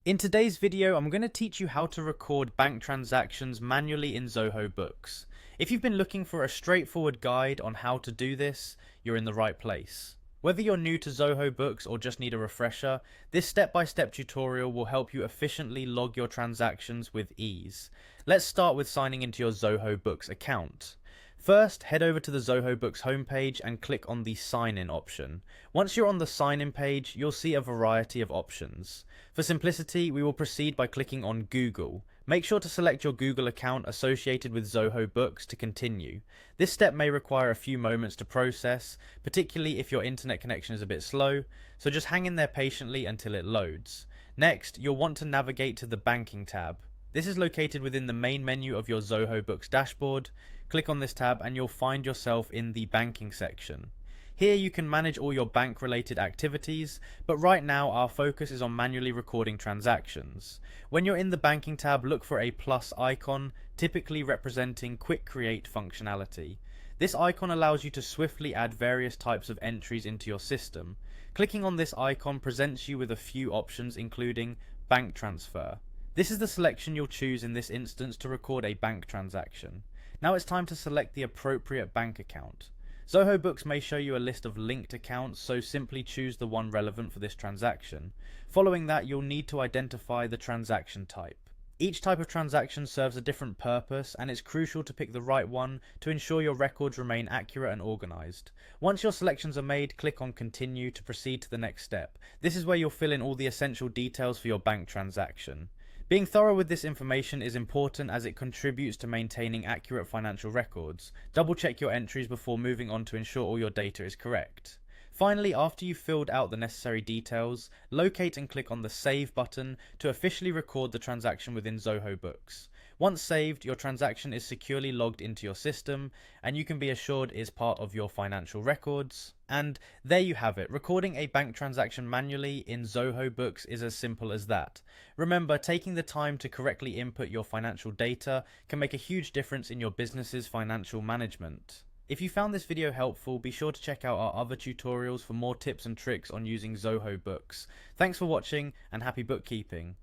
In today's video, I'm going to teach you how to record bank transactions manually in Zoho Books. If you've been looking for a straightforward guide on how to do this, you're in the right place. Whether you're new to Zoho Books or just need a refresher, this step-by-step tutorial will help you efficiently log your transactions with ease. Let's start with signing into your Zoho Books account. First, head over to the Zoho Books homepage and click on the Sign In option. Once you're on the Sign In page, you'll see a variety of options. For simplicity, we will proceed by clicking on Google. Make sure to select your Google account associated with Zoho Books to continue. This step may require a few moments to process, particularly if your internet connection is a bit slow, so just hang in there patiently until it loads. Next, you'll want to navigate to the Banking tab. This is located within the main menu of your Zoho Books dashboard. Click on this tab and you'll find yourself in the banking section. Here you can manage all your bank related activities, but right now our focus is on manually recording transactions. When you're in the banking tab, look for a plus icon, typically representing quick create functionality. This icon allows you to swiftly add various types of entries into your system. Clicking on this icon presents you with a few options, including bank transfer. This is the selection you'll choose in this instance to record a bank transaction. Now it's time to select the appropriate bank account. Zoho Books may show you a list of linked accounts, so simply choose the one relevant for this transaction. Following that, you'll need to identify the transaction type. Each type of transaction serves a different purpose, and it's crucial to pick the right one to ensure your records remain accurate and organized. Once your selections are made, click on Continue to proceed to the next step. This is where you'll fill in all the essential details for your bank transaction. Being thorough with this information is important as it contributes to maintaining accurate financial records. Double check your entries before moving on to ensure all your data is correct. Finally, after you've filled out the necessary details, locate and click on the Save button to officially record the transaction within Zoho Books. Once saved, your transaction is securely logged into your system, and you can be assured is part of your financial records. And there you have it. Recording a bank transaction manually in Zoho Books is as simple as that. Remember, taking the time to correctly input your financial data can make a huge difference in your business's financial management. If you found this video helpful, be sure to check out our other tutorials for more tips and tricks on using Zoho Books. Thanks for watching and happy bookkeeping.